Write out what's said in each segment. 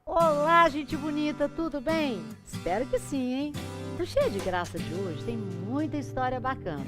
Olá, gente bonita, tudo bem? Espero que sim, hein? No Cheia de Graça de hoje tem muita história bacana.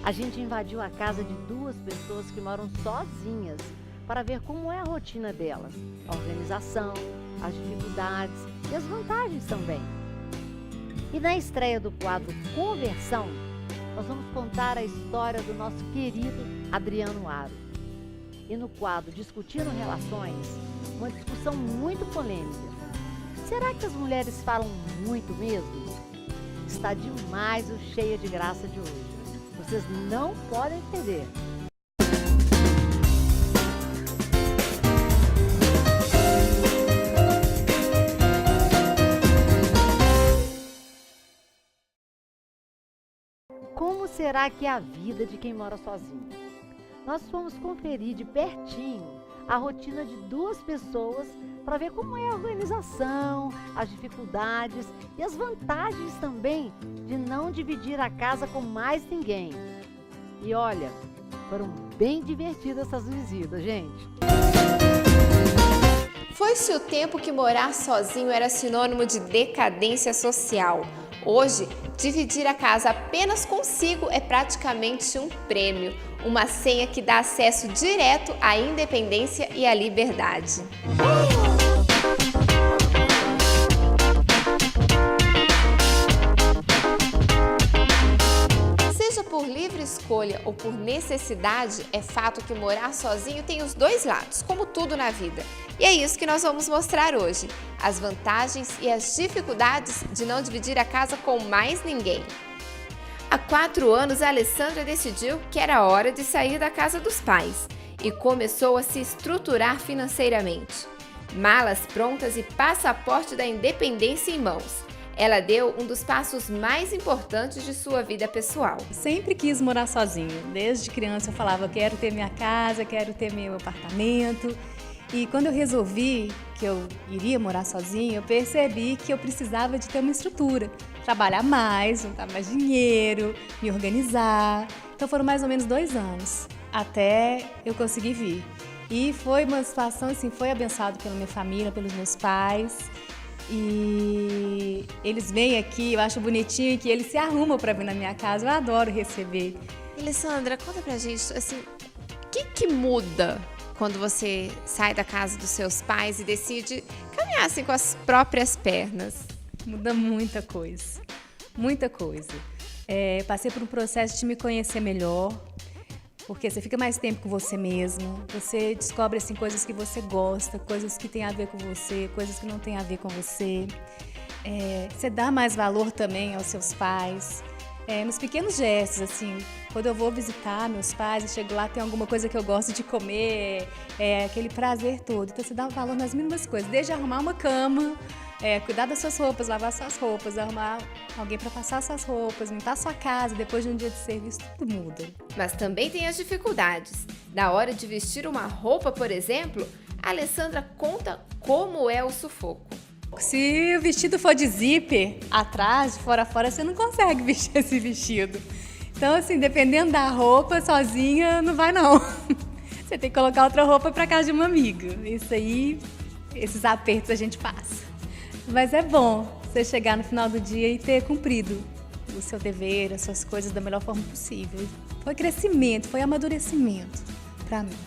A gente invadiu a casa de duas pessoas que moram sozinhas para ver como é a rotina delas, a organização, as dificuldades e as vantagens também. E na estreia do quadro Conversão, nós vamos contar a história do nosso querido Adriano Aro. E no quadro Discutindo Relações, uma discussão muito polêmica. Será que as mulheres falam muito mesmo? Está demais o Cheia de Graça de hoje. Vocês não podem perder. Como será que é a vida de quem mora sozinho? Nós fomos conferir de pertinho a rotina de duas pessoas para ver como é a organização, as dificuldades e as vantagens também de não dividir a casa com mais ninguém. E olha, foram bem divertidas essas visitas, gente. Foi-se o tempo que morar sozinho era sinônimo de decadência social. Hoje, dividir a casa apenas consigo é praticamente um prêmio, uma senha que dá acesso direto à independência e à liberdade. Seja por livre escolha ou por necessidade, é fato que morar sozinho tem os dois lados, como tudo na vida. E é isso que nós vamos mostrar hoje, as vantagens e as dificuldades de não dividir a casa com mais ninguém. Há 4 anos, a Alessandra decidiu que era hora de sair da casa dos pais e começou a se estruturar financeiramente. Malas prontas e passaporte da independência em mãos. Ela deu um dos passos mais importantes de sua vida pessoal. Sempre quis morar sozinha. Desde criança eu falava, quero ter minha casa, quero ter meu apartamento. E quando eu resolvi que eu iria morar sozinha, eu percebi que eu precisava de ter uma estrutura. Trabalhar mais, juntar mais dinheiro, me organizar. Então foram mais ou menos 2 anos até eu conseguir vir. E foi uma situação assim, foi abençoado pela minha família, pelos meus pais. E eles vêm aqui, eu acho bonitinho que eles se arrumam para vir na minha casa. Eu adoro receber. Alessandra, conta pra gente, assim, o que muda quando você sai da casa dos seus pais e decide caminhar assim com as próprias pernas? Muda muita coisa, muita coisa. Passei por um processo de me conhecer melhor, porque você fica mais tempo com você mesmo, você descobre assim, coisas que você gosta, coisas que têm a ver com você, coisas que não têm a ver com você. Você dá mais valor também aos seus pais. Nos pequenos gestos, assim, quando eu vou visitar meus pais e chego lá, tem alguma coisa que eu gosto de comer, aquele prazer todo. Então você dá valor nas mínimas coisas, desde arrumar uma cama, cuidar das suas roupas, lavar suas roupas, arrumar alguém para passar suas roupas, limpar sua casa, depois de um dia de serviço, tudo muda. Mas também tem as dificuldades. Na hora de vestir uma roupa, por exemplo, a Alessandra conta como é o sufoco. Se o vestido for de zíper, atrás, de fora a fora, você não consegue vestir esse vestido. Então, assim, dependendo da roupa, sozinha, não vai não. Você tem que colocar outra roupa para casa de uma amiga. Isso aí, esses apertos a gente passa. Mas é bom você chegar no final do dia e ter cumprido o seu dever, as suas coisas da melhor forma possível. Foi crescimento, foi amadurecimento para mim.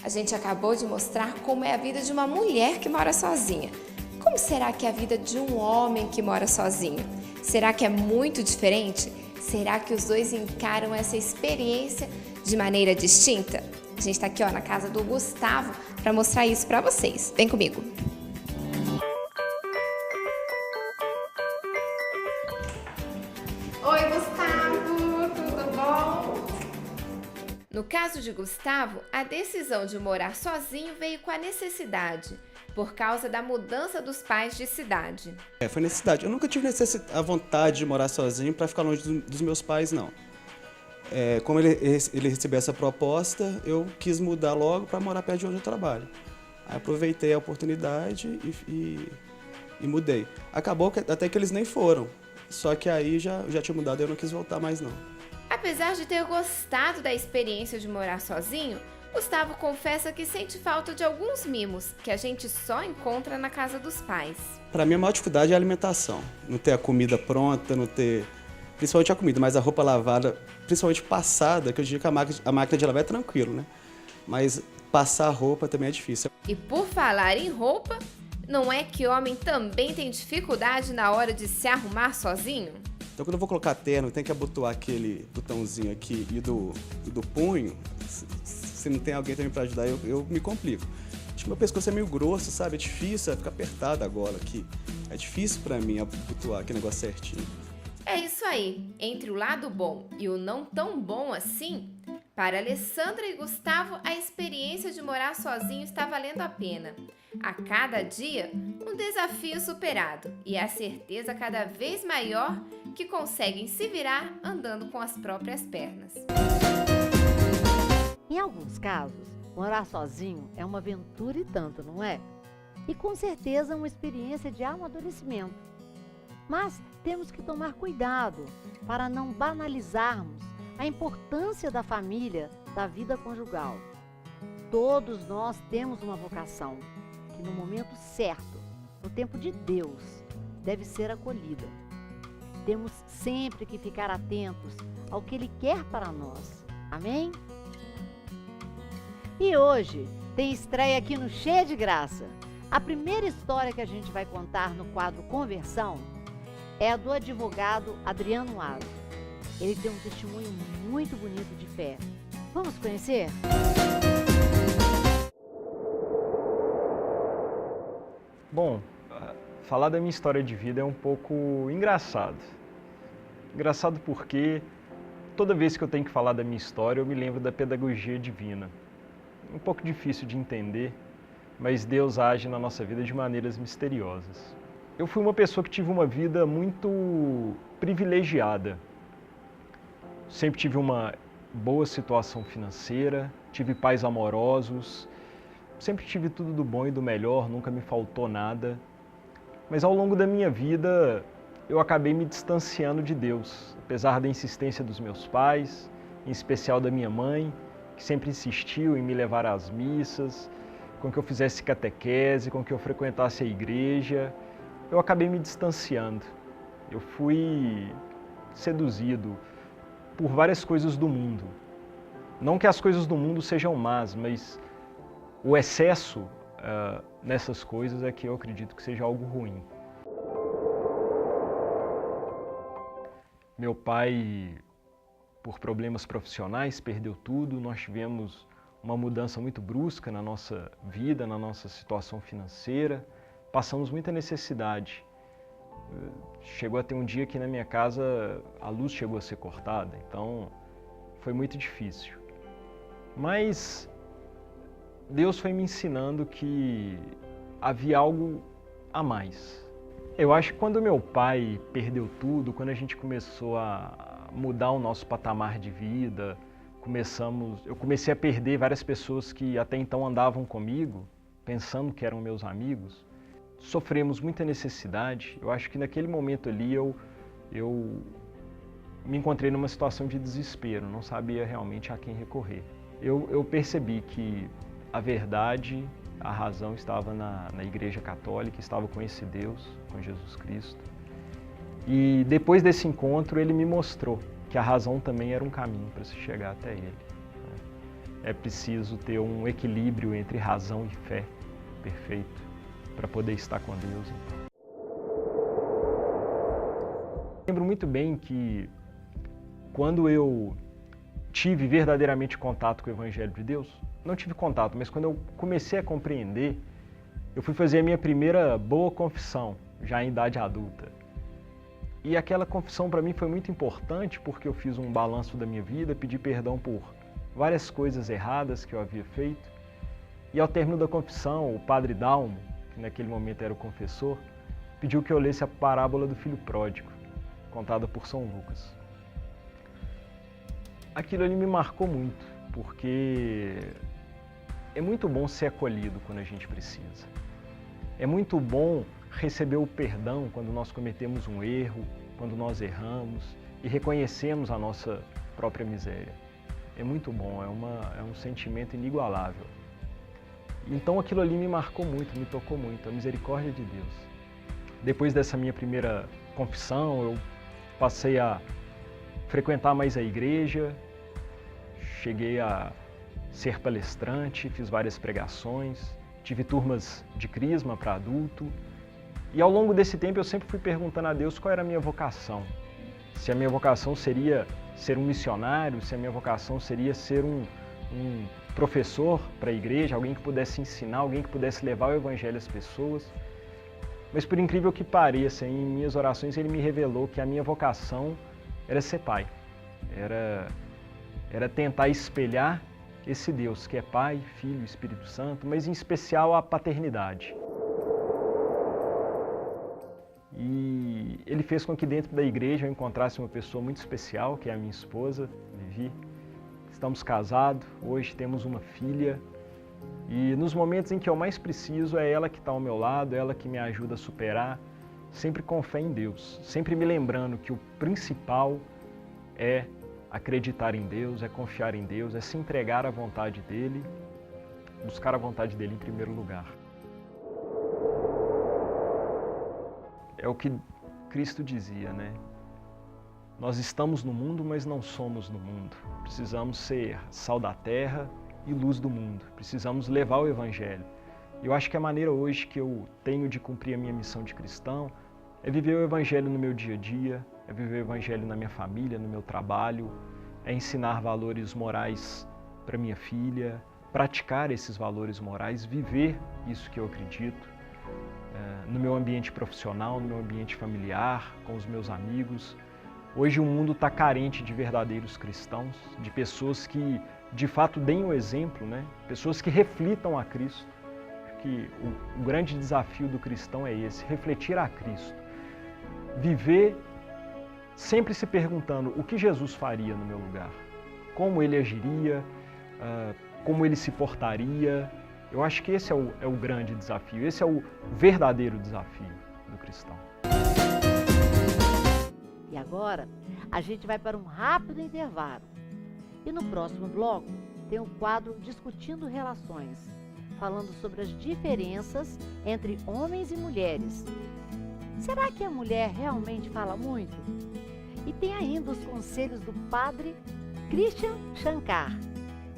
A gente acabou de mostrar como é a vida de uma mulher que mora sozinha. Como será que é a vida de um homem que mora sozinho? Será que é muito diferente? Será que os dois encaram essa experiência de maneira distinta? A gente está aqui na casa do Gustavo para mostrar isso para vocês. Vem comigo! Oi, Gustavo! Tudo bom? No caso de Gustavo, a decisão de morar sozinho veio com a necessidade, por causa da mudança dos pais de cidade. Foi necessidade. Eu nunca tive a vontade de morar sozinho para ficar longe dos meus pais, não. Como ele recebeu essa proposta, eu quis mudar logo para morar perto de onde eu trabalho. Aí aproveitei a oportunidade e mudei. Acabou até que eles nem foram, só que aí já tinha mudado e eu não quis voltar mais não. Apesar de ter gostado da experiência de morar sozinho, Gustavo confessa que sente falta de alguns mimos que a gente só encontra na casa dos pais. Para mim, a maior dificuldade é a alimentação. Não ter a comida pronta, não ter... Principalmente a comida, mas a roupa lavada, principalmente passada, que eu digo que a máquina de lavar é tranquilo, né? Mas passar a roupa também é difícil. E por falar em roupa, não é que homem também tem dificuldade na hora de se arrumar sozinho? Então, quando eu vou colocar terno, tem que abotoar aquele botãozinho aqui e do punho. Se não tem alguém também para ajudar, eu me complico. Acho que meu pescoço é meio grosso, sabe? É difícil, fica apertado agora aqui. É difícil para mim abotoar aquele negócio certinho. É isso aí. Entre o lado bom e o não tão bom assim, para Alessandra e Gustavo, a experiência de morar sozinho está valendo a pena. A cada dia, um desafio superado e a certeza cada vez maior que conseguem se virar andando com as próprias pernas. Em alguns casos, morar sozinho é uma aventura e tanto, não é? E com certeza uma experiência de amadurecimento. Mas temos que tomar cuidado para não banalizarmos a importância da família, da vida conjugal. Todos nós temos uma vocação que no momento certo, no tempo de Deus, deve ser acolhida. Temos sempre que ficar atentos ao que Ele quer para nós. Amém? E hoje tem estreia aqui no Cheia de Graça. A primeira história que a gente vai contar no quadro Conversão é a do advogado Adriano Azo. Ele tem um testemunho muito bonito de fé. Vamos conhecer? Bom, falar da minha história de vida é um pouco engraçado. Engraçado porque toda vez que eu tenho que falar da minha história, eu me lembro da pedagogia divina. Um pouco difícil de entender, mas Deus age na nossa vida de maneiras misteriosas. Eu fui uma pessoa que tive uma vida muito privilegiada. Sempre tive uma boa situação financeira, tive pais amorosos, sempre tive tudo do bom e do melhor, nunca me faltou nada. Mas ao longo da minha vida, eu acabei me distanciando de Deus, apesar da insistência dos meus pais, em especial da minha mãe, que sempre insistiu em me levar às missas, com que eu fizesse catequese, com que eu frequentasse a igreja. Eu acabei me distanciando. Eu fui seduzido por várias coisas do mundo. Não que as coisas do mundo sejam más, mas o excesso nessas coisas é que eu acredito que seja algo ruim. Meu pai, por problemas profissionais, perdeu tudo. Nós tivemos uma mudança muito brusca na nossa vida, na nossa situação financeira. Passamos muita necessidade. Chegou a ter um dia que na minha casa a luz chegou a ser cortada, então foi muito difícil. Mas Deus foi me ensinando que havia algo a mais. Eu acho que quando meu pai perdeu tudo, quando a gente começou a mudar o nosso patamar de vida, eu comecei a perder várias pessoas que até então andavam comigo, pensando que eram meus amigos. Sofremos muita necessidade. Eu acho que naquele momento ali eu me encontrei numa situação de desespero, não sabia realmente a quem recorrer. Eu percebi que a verdade, a razão estava na Igreja Católica, estava com esse Deus, com Jesus Cristo. E depois desse encontro ele me mostrou que a razão também era um caminho para se chegar até Ele. É preciso ter um equilíbrio entre razão e fé perfeito para poder estar com Deus. Lembro muito bem que quando eu tive verdadeiramente contato com o Evangelho de Deus, não tive contato, mas quando eu comecei a compreender, eu fui fazer a minha primeira boa confissão, já em idade adulta. E aquela confissão para mim foi muito importante porque eu fiz um balanço da minha vida, pedi perdão por várias coisas erradas que eu havia feito. E ao término da confissão, o padre Dalmo, que naquele momento era o confessor, pediu que eu lesse a parábola do filho pródigo, contada por São Lucas. Aquilo ali me marcou muito, porque é muito bom ser acolhido quando a gente precisa. É muito bom receber o perdão quando nós cometemos um erro, quando nós erramos e reconhecemos a nossa própria miséria. é muito bom, é um sentimento inigualável. Então aquilo ali me marcou muito, me tocou muito, a misericórdia de Deus. Depois dessa minha primeira confissão, eu passei a frequentar mais a igreja, cheguei a ser palestrante, fiz várias pregações, tive turmas de crisma para adulto. E ao longo desse tempo eu sempre fui perguntando a Deus qual era a minha vocação. Se a minha vocação seria ser um missionário, se a minha vocação seria ser um professor para a igreja, alguém que pudesse ensinar, alguém que pudesse levar o evangelho às pessoas. Mas por incrível que pareça, em minhas orações ele me revelou que a minha vocação era ser pai. Era tentar espelhar esse Deus que é Pai, Filho, Espírito Santo, mas em especial a paternidade. E ele fez com que dentro da igreja eu encontrasse uma pessoa muito especial, que é a minha esposa, Vivi. Estamos casados, hoje temos uma filha. E nos momentos em que eu mais preciso, é ela que está ao meu lado, ela que me ajuda a superar, sempre com fé em Deus, sempre me lembrando que o principal é acreditar em Deus, é confiar em Deus, é se entregar à vontade dEle, buscar a vontade dEle em primeiro lugar. É o que Cristo dizia, né? Nós estamos no mundo, mas não somos no mundo. Precisamos ser sal da terra e luz do mundo. Precisamos levar o Evangelho. Eu acho que a maneira hoje que eu tenho de cumprir a minha missão de cristão é viver o Evangelho no meu dia a dia, é viver o Evangelho na minha família, no meu trabalho, é ensinar valores morais para minha filha, praticar esses valores morais, viver isso que eu acredito, no meu ambiente profissional, no meu ambiente familiar, com os meus amigos. Hoje o mundo está carente de verdadeiros cristãos, de pessoas que de fato deem o exemplo, né? Pessoas que reflitam a Cristo. Que o grande desafio do cristão é esse, refletir a Cristo. Viver sempre se perguntando o que Jesus faria no meu lugar, como ele agiria, como ele se portaria. Eu acho que esse é o grande desafio, esse é o verdadeiro desafio do cristão. E agora, a gente vai para um rápido intervalo. E no próximo bloco, tem um quadro Discutindo Relações, falando sobre as diferenças entre homens e mulheres. Será que a mulher realmente fala muito? E tem ainda os conselhos do padre Christian Shankar.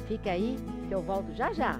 Fica aí que eu volto já já.